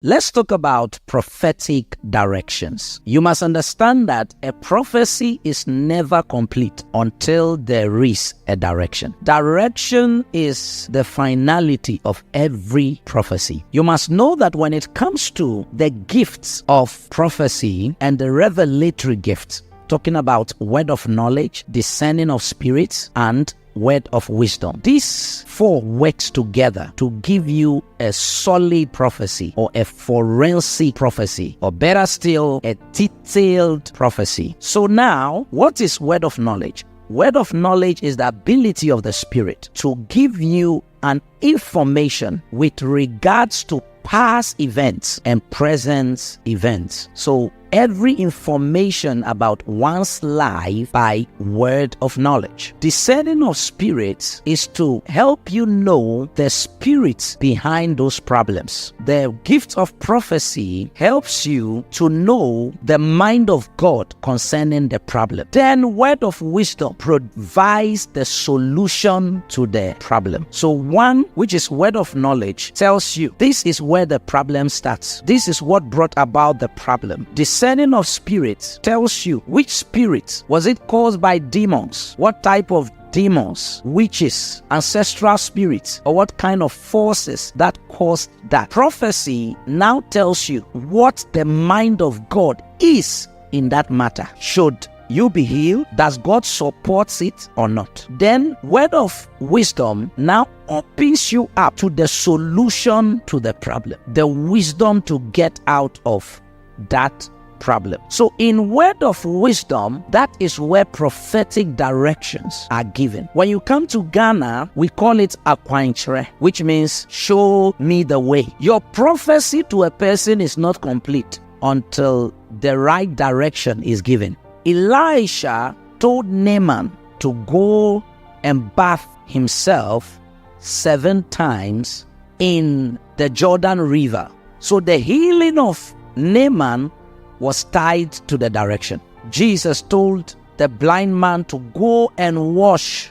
Let's talk about prophetic directions. You must understand that a prophecy is never complete until there is a direction. Direction is the finality of every prophecy. You must know that when it comes to the gifts of prophecy and the revelatory gifts, talking about word of knowledge, discerning of spirits, and word of wisdom. These four works together to give you a solid prophecy or a forensic prophecy, or better still, a detailed prophecy. So now, what is word of knowledge? Word of knowledge is the ability of the Spirit to give you an information with regards to past events and present events. So every information about one's life by word of knowledge. Discerning of spirits is to help you know the spirits behind those problems. The gift of prophecy helps you to know the mind of God concerning the problem. Then word of wisdom provides the solution to the problem. So one, which is word of knowledge, tells you this is where the problem starts. This is what brought about the problem. Discerning of spirits tells you which spirit was it caused by demons, what type of demons, witches, ancestral spirits, or what kind of forces that caused that. Prophecy now tells you what the mind of God is in that matter. Should you be healed? Does God support it or not? Then word of wisdom now opens you up to the solution to the problem, the wisdom to get out of that problem. So in word of wisdom, that is where prophetic directions are given. When you come to Ghana, we call it akwankyerɛ, which means show me the way. Your prophecy to a person is not complete until the right direction is given. Elisha told Naaman to go and bath himself 7 times in the Jordan River. So the healing of Naaman was tied to the direction. Jesus told the blind man to go and wash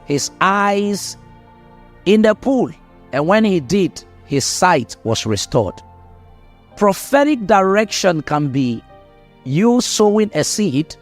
his eyes in the pool. And when he did, his sight was restored. Prophetic direction can be you sowing a seed,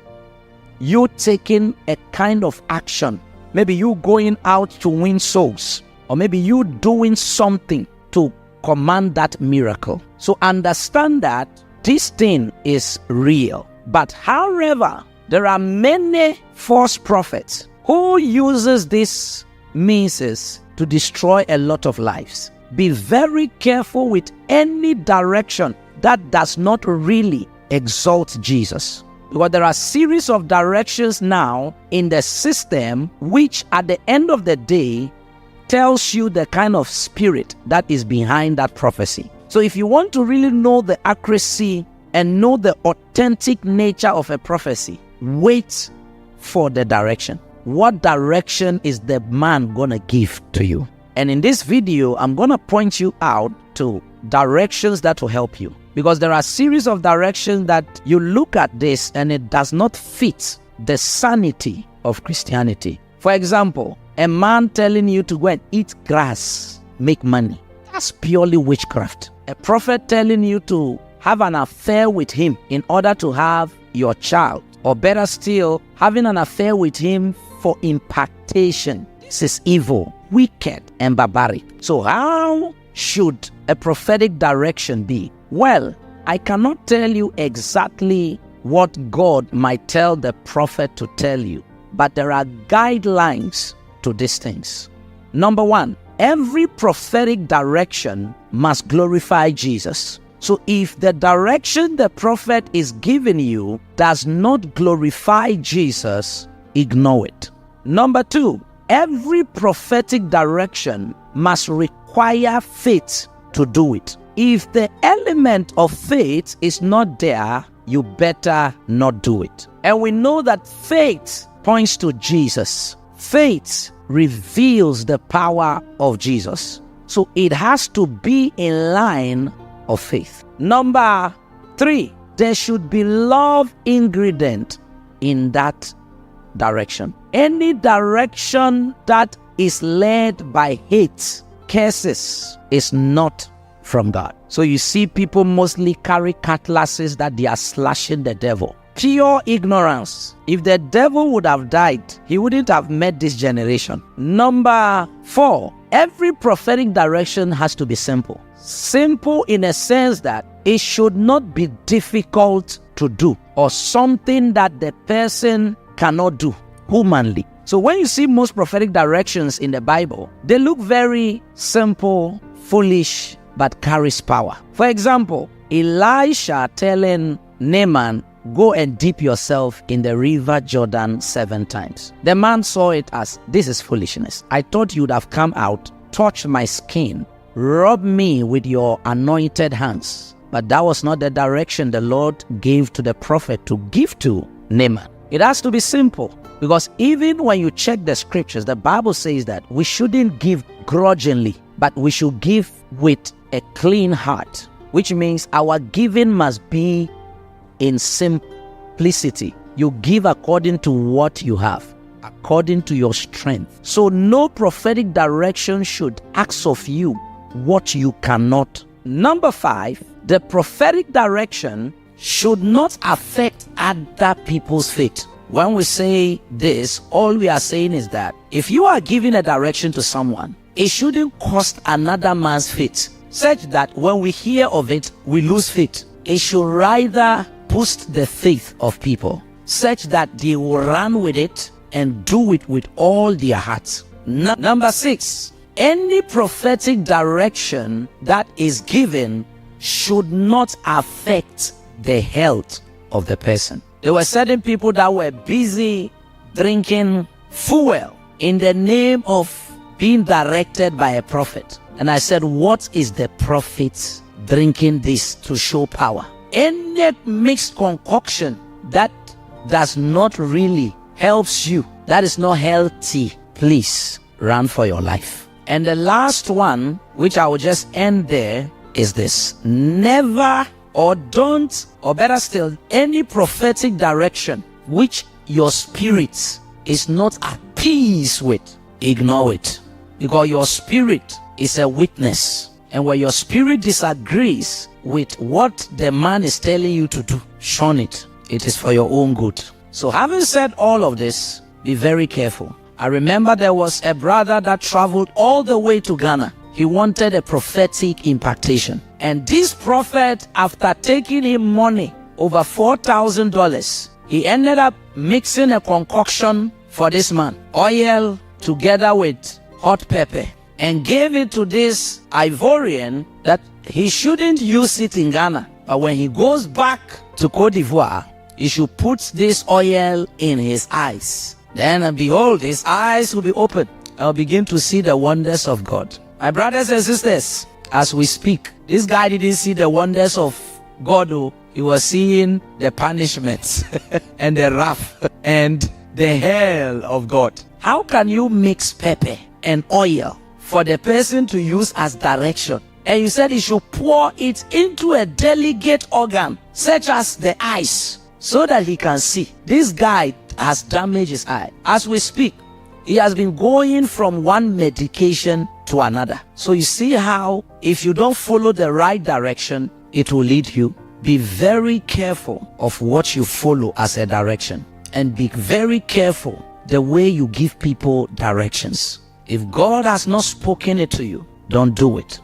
you taking a kind of action. Maybe you going out to win souls, or maybe you doing something to command that miracle. So understand that this thing is real. But however, there are many false prophets who uses these means to destroy a lot of lives. Be very careful with any direction that does not really exalt Jesus. Because there are series of directions now in the system which at the end of the day tells you the kind of spirit that is behind that prophecy. So if you want to really know the accuracy and know the authentic nature of a prophecy, wait for the direction. What direction is the man gonna give to you? And in this video, I'm gonna point you out to directions that will help you. Because there are a series of directions that you look at this and it does not fit the sanity of Christianity. For example, a man telling you to go and eat grass, make money. That's purely witchcraft. A prophet telling you to have an affair with him in order to have your child, or better still, having an affair with him for impactation. This is evil, wicked, and barbaric. So how should a prophetic direction be? Well, I cannot tell you exactly what God might tell the prophet to tell you, but there are guidelines to these things. Number one, every prophetic direction must glorify Jesus. So if the direction the prophet is giving you does not glorify Jesus, ignore it. Number two, every prophetic direction must require faith to do it. If the element of faith is not there, you better not do it. And we know that faith points to Jesus. Faith reveals the power of Jesus. So it has to be in line of faith. Number three, there should be love ingredient in that direction. Any direction that is led by hate, curses, is not from God. So you see people mostly carry cutlasses that they are slashing the devil. Pure ignorance. If the devil would have died, he wouldn't have met this generation. Number 4, every prophetic direction has to be simple. Simple in a sense that it should not be difficult to do or something that the person cannot do humanly. So when you see most prophetic directions in the Bible, they look very simple, foolish, but carries power. For example, Elisha telling Naaman, go and dip yourself in the river Jordan 7 times. The man saw it as, this is foolishness. I thought you'd have come out, touched my skin, rub me with your anointed hands. But that was not the direction the Lord gave to the prophet to give to Naaman. It has to be simple, because even when you check the scriptures, the Bible says that we shouldn't give grudgingly, but we should give with a clean heart, which means our giving must be in simplicity. You give according to what you have, according to your strength. So no prophetic direction should ask of you what you cannot. Number 5, the prophetic direction should not affect other people's faith. When we say this, all we are saying is that if you are giving a direction to someone, it shouldn't cost another man's faith, such that when we hear of it, we lose faith. It should rather boost the faith of people, such that they will run with it and do it with all their hearts. Number 6, any prophetic direction that is given should not affect the health of the person. There were certain people that were busy drinking fuel in the name of being directed by a prophet. And I said, what is the prophet drinking this to show power? Any mixed concoction that does not really helps you, that is not healthy, please run for your life. And the last one, which I will just end there, is this: never or don't, or better still, any prophetic direction which your spirit is not at peace with, ignore it. Because your spirit is a witness. And when your spirit disagrees with what the man is telling you to do, shun it. It is for your own good. So having said all of this, be very careful. I remember there was a brother that traveled all the way to Ghana. He wanted a prophetic impartation. And this prophet, after taking him money, over $4,000, he ended up mixing a concoction for this man, oil together with hot pepper, and gave it to this Ivorian that he shouldn't use it in Ghana. But when he goes back to Cote d'Ivoire, he should put this oil in his eyes. Then and behold, his eyes will be open. I'll begin to see the wonders of God. My brothers and sisters, as we speak, this guy didn't see the wonders of God. He was seeing the punishments and the wrath and the hell of God. How can you mix pepper and oil for the person to use as direction? And you said he should pour it into a delicate organ, such as the eyes, so that he can see. This guy has damaged his eye. As we speak, he has been going from one medication to another. So you see how if you don't follow the right direction, it will lead you. Be very careful of what you follow as a direction, and be very careful the way you give people directions. If God has not spoken it to you, don't do it.